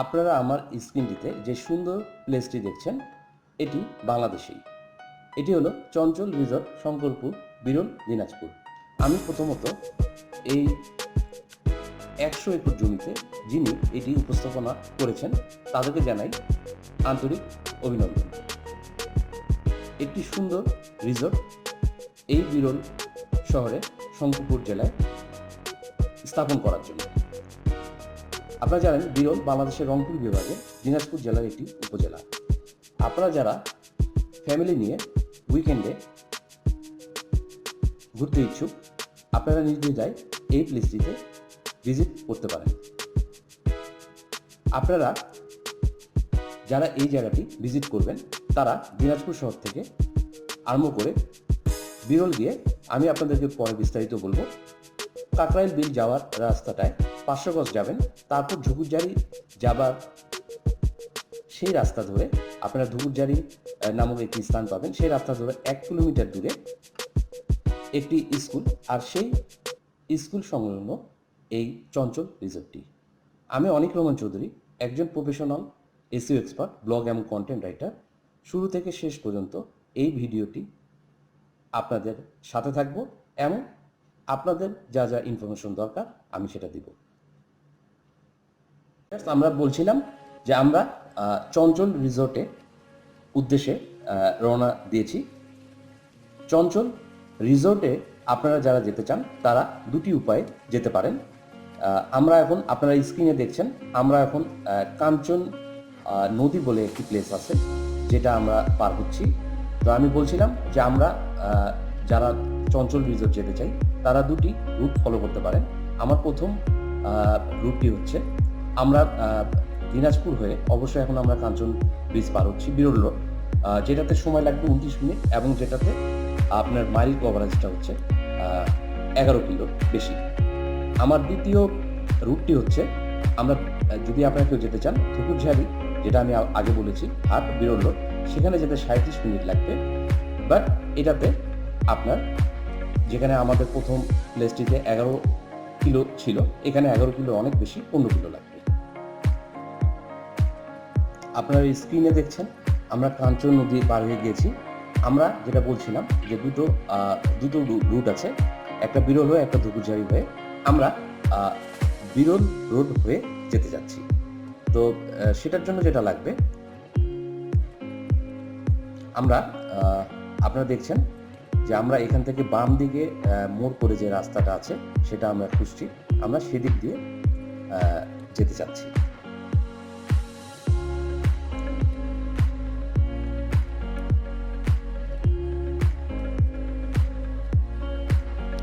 আপনারা আমার স্ক্রিনটিতে যে সুন্দর প্লেসটি দেখছেন এটি বাংলাদেশেই। এটি হলো চঞ্চল রিসর্ট, শঙ্করপুর, বিরল, দিনাজপুর। আমি প্রথমত এই 100 একর জমিতে যিনি এটি উপস্থাপনা করেছেন তাদেরকে জানাই আন্তরিক অভিনন্দন। একটি সুন্দর রিসর্ট এই বিরল শহরে শঙ্করপুর জেলায় স্থাপন করার জন্য। আপনারা জানেন বিরল বাংলাদেশের রংপুর বিভাগে দিনাজপুর জেলার একটি উপজেলা। আপনারা যারা ফ্যামিলি নিয়ে উইকেন্ডে ঘুরতে ইচ্ছুক আপনারা নির্দ্বিধায় এই প্লেসটিতে ভিজিট করতে পারেন। আপনারা যারা এই জায়গাটি ভিজিট করবেন তারা দিনাজপুর শহর থেকে আরম্ভ করে বিরল গিয়ে আমি আপনাদেরকে পরে বিস্তারিত বলবো। কাকরাইল বিল যাওয়ার রাস্তাটায় 500 গজ যাবেন, তারপর ধুকুরজারি যাবার সেই রাস্তা ধরে আপনারা ধুকুরজারি নামক একটি স্থান পাবেন। সেই রাস্তা ধরে 1 কিলোমিটার দূরে একটি স্কুল, আর সেই স্কুল সংলগ্ন এই চঞ্চল রিসর্টটি। আমি অনিক রহমান চৌধুরী, একজন প্রফেশনাল এসইও এক্সপার্ট, ব্লগ এবং কন্টেন্ট রাইটার। শুরু থেকে শেষ পর্যন্ত এই ভিডিওটি আপনাদের সাথে থাকবো এবং আপনাদের যা যা ইনফরমেশন দরকার আমি সেটা দিব। আমরা বলছিলাম যে আমরা চঞ্চল রিসর্টে উদ্দেশ্যে রওনা দিয়েছি। চঞ্চল রিসর্টে আপনারা যারা যেতে চান তারা দুটি উপায়ে যেতে পারেন। আমরা এখন আপনারা স্ক্রিনে দেখছেন, আমরা এখন কাঞ্চন নদী বলে একটি প্লেস আছে যেটা আমরা পার হচ্ছি। তো আমি বলছিলাম যে আমরা যারা চঞ্চল রিসর্ট যেতে চাই তারা দুটি রুট ফলো করতে পারেন। আমার প্রথম রুটটি হচ্ছে আমরা দিনাজপুর হয়ে অবশ্যই এখন আমরা কাঞ্চন ব্রিজ পার হচ্ছি, বিরল রোড, যেটাতে সময় লাগবে 29 মিনিট এবং যেটাতে আপনার মাইল কভারেজটা হচ্ছে 11 কিলো বেশি। আমার দ্বিতীয় রুটটি হচ্ছে আমরা যদি আপনারা কেউ যেতে চান ধুকুরঝাড়ি, যেটা আমি আগে বলেছি, আর বিরল রোড, সেখানে যেতে 37 মিনিট লাগবে। বাট এটাতে আপনার যেখানে আমাদের প্রথম প্লেসটিতে 11 কিলো ছিল, এখানে 11 কিলো অনেক বেশি, 15 কিলো লাগবে। আপনারা স্ক্রিনে দেখছেন আমরা কাঞ্চন নদী পার হয়ে গিয়েছি। আমরা যেটা বলছিলাম যে দুটো রুট আছে, একটা বিরল হয়ে একটা ধুকুরঝাড়ি হয়ে। আমরা বিরল রোড হয়ে যেতে যাচ্ছি। তো সেটার জন্য যেটা লাগবে, আমরা আপনারা দেখছেন যে আমরা এখান থেকে বাম দিকে মোড় করে যে রাস্তাটা আছে সেটা আমরা খুঁজছি, আমরা সেদিক দিয়ে যেতে চাচ্ছি।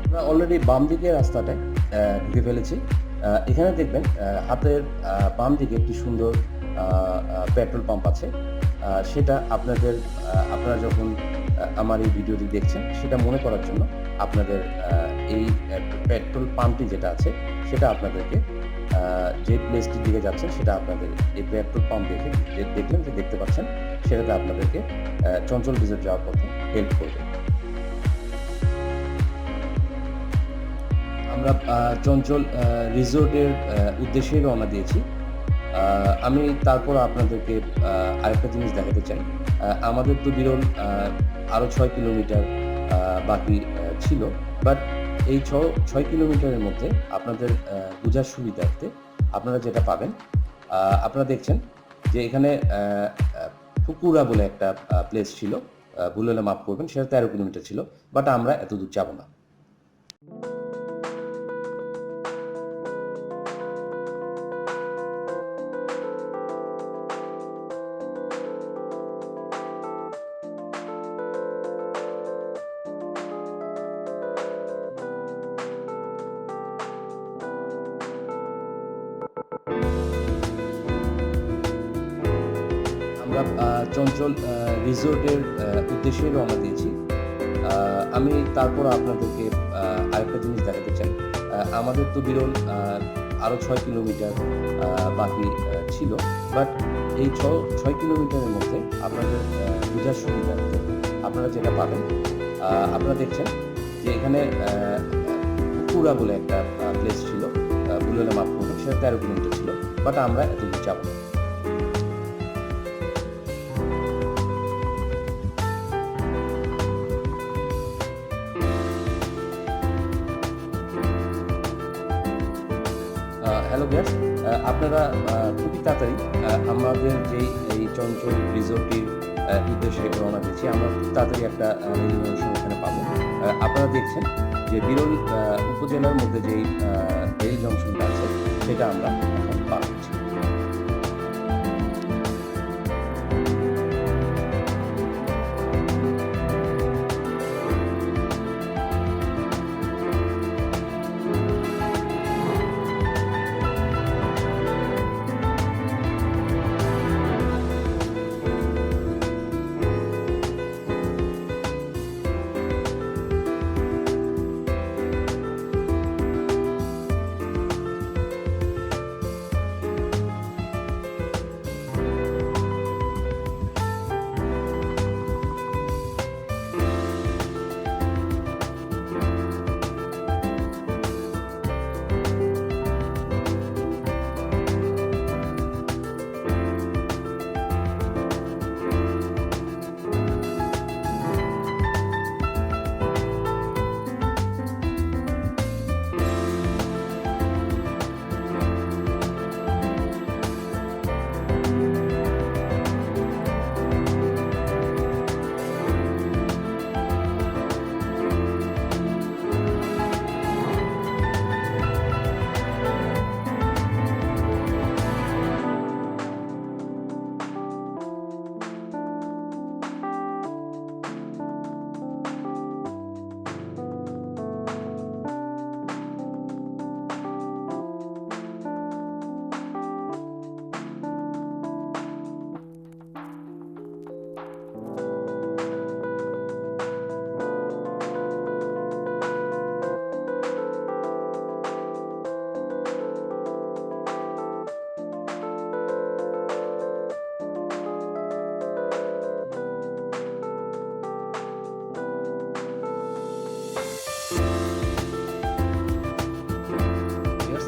আমরা অলরেডি বাম দিকে রাস্তাটায় ঢুকে ফেলেছি। এখানে দেখবেন হাতের বাম দিকে একটি সুন্দর পেট্রোল পাম্প আছে। সেটা আপনারা যখন আমার এই ভিডিওটি দেখছেন সেটা মনে করার জন্য আপনাদের এই পেট্রোল পাম্পটি যেটা আছে সেটা আপনাদেরকে যে প্লেসটির দিকে যাচ্ছেন সেটা আপনাদের এই পেট্রোল পাম্প দেখে দেখলেন যে দেখতে পাচ্ছেন, সেটাতে আপনাদেরকে চঞ্চল রিসর্ট যাওয়ার পথে হেল্প করবে। আমরা চঞ্চল রিসর্টের উদ্দেশ্যে রওনা দিয়েছি। আমি তারপর আপনাদেরকে আরেকটা জিনিস দেখাতে চাই। আমাদের তো বিরল আরও 6 কিলোমিটার বাকি ছিল, বাট এই 6 কিলোমিটারের মধ্যে আপনাদের বোঝার সুবিধার্থে আপনারা যেটা পাবেন, আপনারা দেখছেন যে এখানে ফুকুরা বলে একটা প্লেস ছিল, ভুল হলে মাফ করবেন, সেটা 13 কিলোমিটার ছিল, বাট আমরা এত দূর যাব না। আমরা চঞ্চল রিসর্টের উদ্দেশ্যে রওনা দিয়েছি। আমি তারপর আপনাদেরকে আরেকটা জিনিস দেখাতে চাই। আমাদের তো বিরল আরও 6 কিলোমিটার বাকি ছিল, বাট এই 6 কিলোমিটারের মধ্যে আপনাদের বোঝার সুবিধার্থে আপনারা যেটা পাবেন, আপনারা দেখছেন যে এখানে পুরা বলে একটা প্লেস ছিল, ভুল হলে মাফ করবেন, সেটা 13 কিলোমিটার ছিল, বাট আমরা এত দূর যাব না। হ্যালো ভিউয়ার্স, আপনারা খুবই তাড়াতাড়ি আমাদের যেই এই চঞ্চল রিসোর্টটির উদ্দেশ্যে রওনা দিচ্ছি। আমরা খুব তাড়াতাড়ি একটা রেল জংশন এখানে পাবো। আপনারা দেখছেন যে বিরল উপজেলার মধ্যে যেই রেল জংশনটা আছে সেটা আমরা এখন পার হচ্ছি।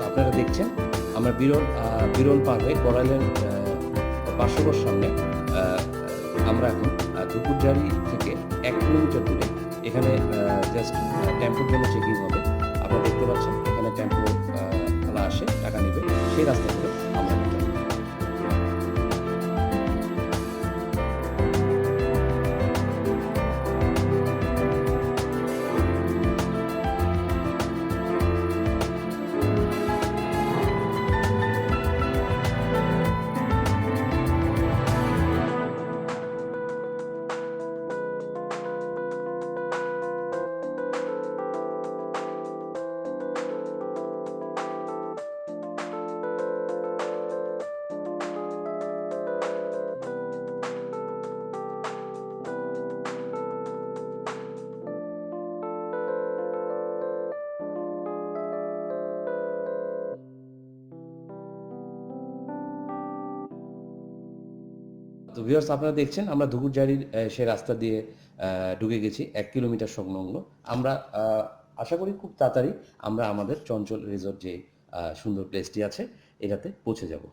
আপনারা দেখছেন আমরা বিরল পার হয়ে বড়াইলের পার্শ্ববর্তী সামনে আমরা এখন দুপুরজারি থেকে 1 কিলোমিটার দূরে। এখানে জাস্ট টেম্পোর জন্য চেকিং হবে। আপনারা দেখতে পাচ্ছেন এখানে টেম্পো খেলা আসে, টাকা নেবে, সেই রাস্তা করে আমরা যাই। তো ভিউয়ার্স, আপনারা দেখছেন আমরা ধুকুরজারির সে রাস্তা দিয়ে ঢুকে গেছি 1 কিলোমিটার সংলগ্ন। আমরা আশা করি খুব তাড়াতাড়ি আমরা আমাদের চঞ্চল রিসোর্ট যে সুন্দর প্লেসটি আছে এটাতে পৌঁছে যাব।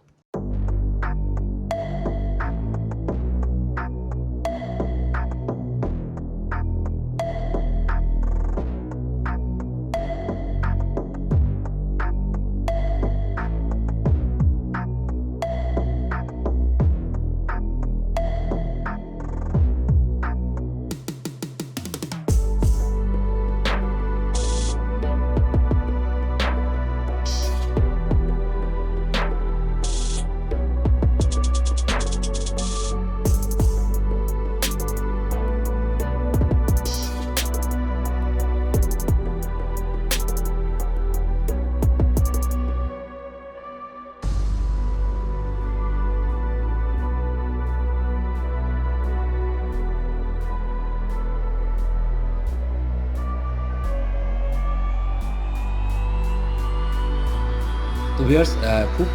তো ভিউয়ার্স, খুব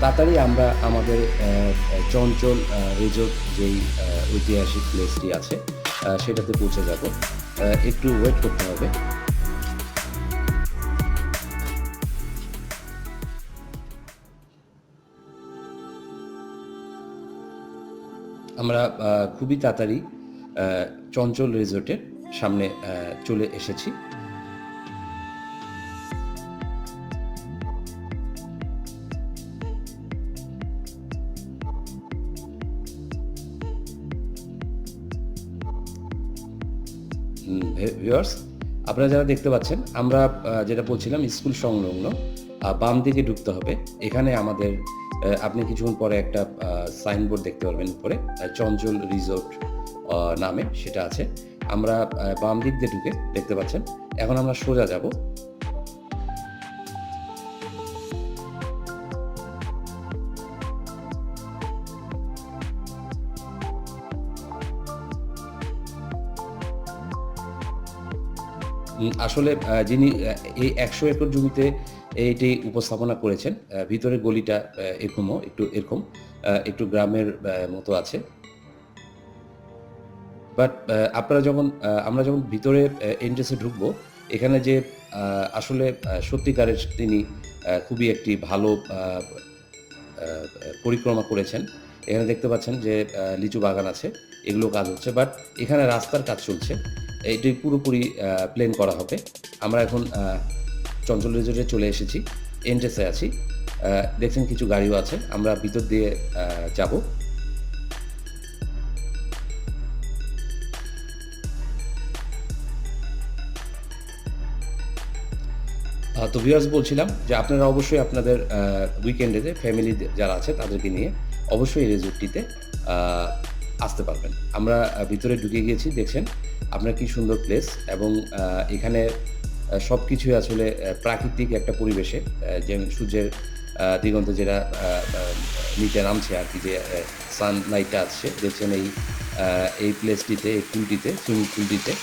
তাড়াতাড়ি আমরা আমাদের চঞ্চল রিসোর্ট যেই ঐতিহাসিক প্লেসটি আছে সেটাতে পৌঁছে যাব। একটু ওয়েট করতে হবে। আমরা খুবই তাড়াতাড়ি চঞ্চল রিসোর্টের সামনে চলে এসেছি। ভিউয়ার্স, আপনারা যারা দেখতে পাচ্ছেন, আমরা যেটা বলছিলাম স্কুল সংলগ্ন বাম দিকে ঢুকতে হবে। এখানে আমাদের আপনি কিছুক্ষণ পরে একটা সাইনবোর্ড দেখতে পারবেন উপরে, চঞ্চল রিসোর্ট নামে সেটা আছে। আমরা বাম দিক দিয়ে ঢুকে দেখতে পাচ্ছেন। এখন আমরা সোজা যাব। আসলে যিনি এই 100 একর জমিতে এইটি উপস্থাপনা করেছেন, ভিতরে গলিটা এরকম একটু গ্রামের মতো আছে। বাট আমরা যখন ভিতরে এন্ট্রেন্সে ঢুকবো, এখানে যে আসলে সত্যিকারের তিনি খুবই একটি ভালো পরিক্রমা করেছেন। এখানে দেখতে পাচ্ছেন যে লিচু বাগান আছে, এগুলো কাজ হচ্ছে। বাট এখানে রাস্তার কাজ চলছে, এটি পুরোপুরি প্লেন করা হবে। আমরা এখন চঞ্চল রিসোর্টে চলে এসেছি, এন্ট্রেন্সে আছি। দেখছেন কিছু গাড়িও আছে, আমরা ভিতর দিয়ে যাব। তো ভিউয়ার্স, বলছিলাম যে আপনারা অবশ্যই আপনাদের উইকেন্ডেতে ফ্যামিলি যারা আছে তাদেরকে নিয়ে অবশ্যই এই রিসোর্টটিতে আসতে পারবেন। আমরা ভিতরে ঢুকে গিয়েছি, দেখছেন আপনার কি সুন্দর প্লেস, এবং এখানে সব কিছুই আসলে প্রাকৃতিক একটা পরিবেশে, যেমন সূর্যের দিগন্তে যেটা নিচে নামছে আর কি, যে সানলাইটটা আসছে, দেখছেন এই প্লেসটিতে, এই পুলটিতে, সুইমিং পুলটিতে।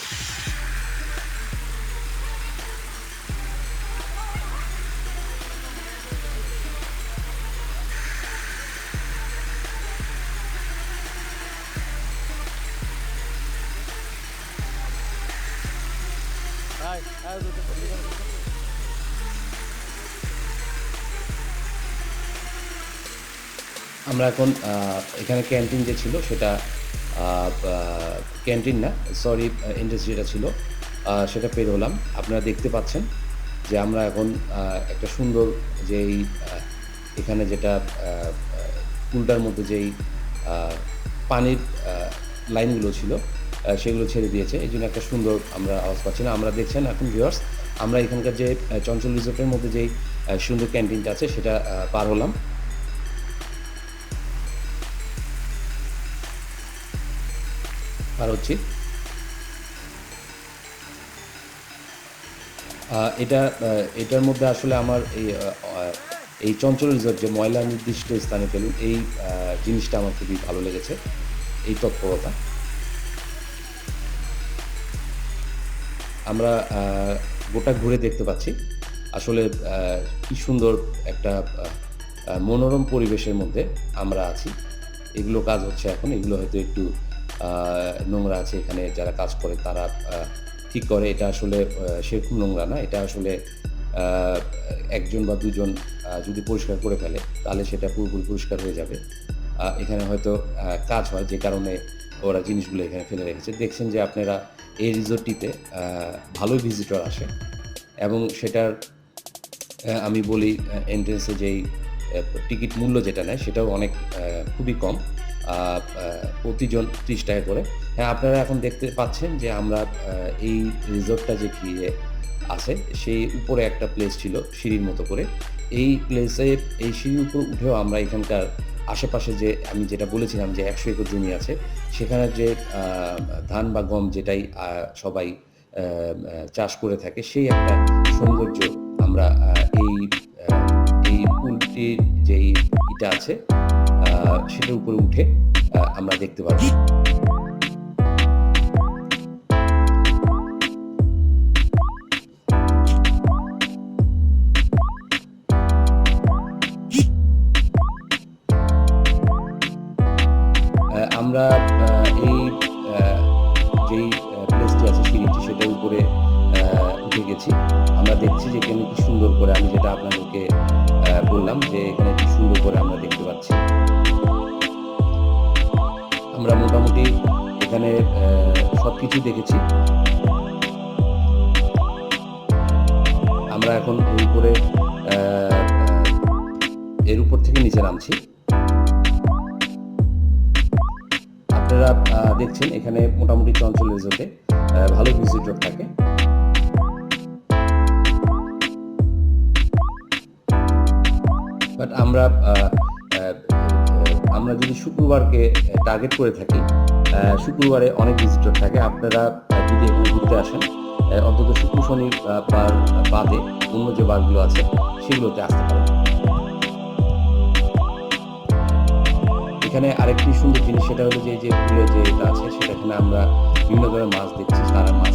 আমরা এখন এখানে ক্যান্টিন যে ছিল সেটা, ক্যান্টিন না, সরি, ইন্ডাস্ট্রি যেটা ছিল সেটা পের হলাম। আপনারা দেখতে পাচ্ছেন যে আমরা এখন একটা সুন্দর যেই এখানে যেটা পুলটার মধ্যে যেই পানির লাইনগুলো ছিল সেগুলো ছেড়ে দিয়েছে, এই জন্য একটা সুন্দর আমরা আওয়াজ পাচ্ছি না। আমরা দেখছেন এখন ভিউয়ার্স, আমরা এখানকার যে চঞ্চল রিসোর্টের মধ্যে যেই সুন্দর ক্যান্টিনটা আছে সেটা পার হলাম। আর হচ্ছে এটার মধ্যে আসলে আমার এই চঞ্চল রিসোর্ট যে ময়লা নির্দিষ্ট স্থানে ফেলুন, এই জিনিসটা আমার খুবই ভালো লেগেছে, এই তৎপরতা। আমরা গোটা ঘুরে দেখতে পাচ্ছি আসলে কি সুন্দর একটা মনোরম পরিবেশের মধ্যে আমরা আছি। এগুলো কাজ হচ্ছে এখন, এগুলো হয়তো একটু নোংরা আছে, এখানে যারা কাজ করে তারা ঠিক করে। এটা আসলে সেরকম নোংরা না, এটা আসলে একজন বা দুজন যদি পরিষ্কার করে ফেলে তাহলে সেটা পুরোপুরি পরিষ্কার হয়ে যাবে। এখানে হয়তো কাজ হয়, যে কারণে ওরা জিনিসগুলো এখানে ফেলে রেখেছে। দেখছেন যে আপনারা এই রিসোর্টটিতে ভালোই ভিজিটর আসে, এবং সেটার আমি বলি এন্ট্রেন্সে যেই টিকিট মূল্য যেটা নেয় সেটাও অনেক খুবই কম, প্রতিজন 30 টাকা করে। হ্যাঁ, আপনারা এখন দেখতে পাচ্ছেন যে আমরা এই রিসোর্টটা যে ঘিরে আছে সেই উপরে একটা প্লেস ছিল সিঁড়ির মতো করে। এই প্লেসে এই সিঁড়ির উপর উঠেও আমরা এখানকার আশেপাশে যে আমি যেটা বলেছিলাম যে 100 একর জমি আছে, সেখানে যে ধান বা গম যেটাই সবাই চাষ করে থাকে, সেই একটা সৌন্দর্য আমরা এই পুলটির যেই ইটা আছে সেটার উপরে উঠে আমরা দেখতে পারবো। আমরা এই যেই প্লেসটি আছে সিঁড়িটি, সেটার উপরে উঠে গেছি। আমরা দেখছি যে এখানে কি সুন্দর করে, আমি যেটা আপনাদেরকে বললাম যে এখানে কি সুন্দর করে আমরা দেখতে পাচ্ছি। আমরা মোটামুটি এখানে সবকিছু দেখেছি। আমরা এখন উপরে এর উপর থেকে নিচে নামছি। আপনারা দেখছেন এখানে মোটামুটি চঞ্চল রিসোর্টে ভালো ভিজিটর থাকে। বাট আমরা যদি শুক্রবারকে টার্গেট করে থাকি, শুক্রবারে অনেক ভিজিটর থাকে। আপনারা যদি এখানে ঘুরতে আসেন, অন্তত শুক্র শনি বাদে অন্য যে বারগুলো আছে সেগুলোতে আসতে পারেন। এখানে আরেকটি সুন্দর জিনিস, সেটা হলো যে পুকুরে যে এটা আছে, সেটা এখানে আমরা বিভিন্ন ধরনের মাছ দেখছি, তারা মাছ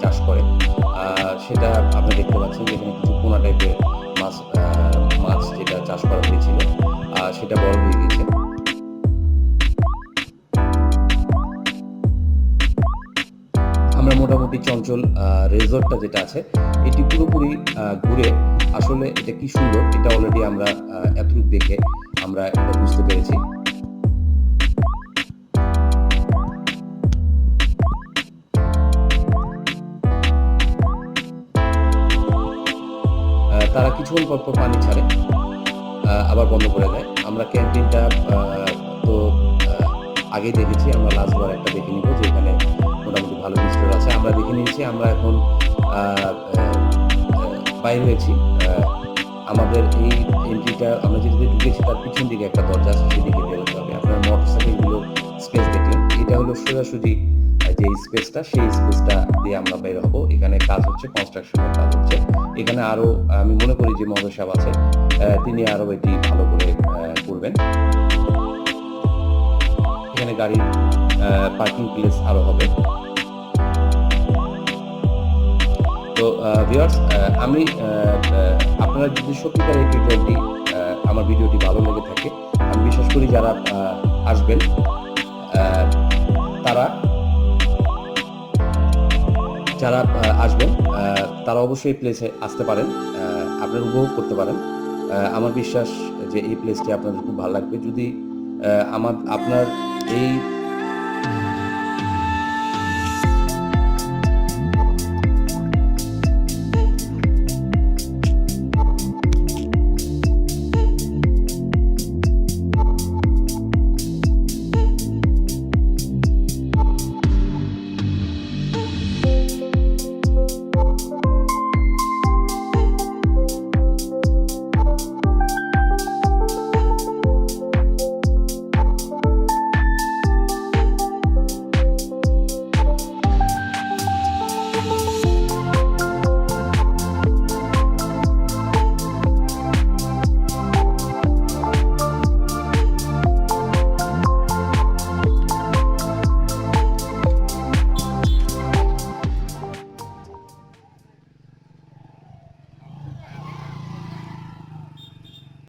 চাষ করে। সেটা আপনারা দেখতে পাচ্ছেন যে এখানে কিছু পোনা টাইপের মাছ যেটা চাষ করা হয়েছিল, সেটা বড় হয়ে গেছে। আমরা মোটামুটি চঞ্চল রিসোর্টটা যেটা আছে, এটি পুরোপুরি ঘুরে আসলে এটা কি সুন্দর, এটা অলরেডি আমরা এতটুকু দেখে আমরা এটা বুঝতে পেরেছি। তারা কিছুক্ষণ পর পর পানি ছাড়ে, আবার বন্ধ করে দেয়। আমরা ক্যান্টিনটা তো আগেই দেখেছি, আমরা লাস্টবার একটা দেখে নিব যে এখানে মোটামুটি ভালো ভিজিটর আছে। আমরা দেখে নিয়েছি। আমরা এখন বাইর হয়েছি। আমাদের এই এন্ট্রিটা, আমরা যেদিকে ঢুকেছি তার পিছন দিকে একটা দরজা আছে, সেদিকে বেরোতে হবে। আপনার মোটরসাইকেলগুলো স্পেস দেখলেন, এটা হলো সোজাসুজি যে স্পেসটা, সেই স্পেসটা দিয়ে আমরা বের হবো। এখানে কাজ হচ্ছে, কনস্ট্রাকশনের কাজ হচ্ছে। এখানে আরো আমি মনে করি যে মহোদয় সাহেব আছে, তিনি আরো এটি ভালো করে করবেন। এখানে গাড়ির পার্কিং প্লেস আরো হবে। তো ভিউয়ার্স, আমি আপনারা যদি সত্যিকার এই টিউটোরিয়ালটি, আমার ভিডিওটি ভালো লেগে থাকে, আমি বিশ্বাস করি যারা আসবেন তারা অবশ্যই এই প্লেসে আসতে পারেন, আপনারা উপভোগ করতে পারেন। আমার বিশ্বাস যে এই প্লেসটি আপনাদের খুব ভালো লাগবে। যদি আপনার এই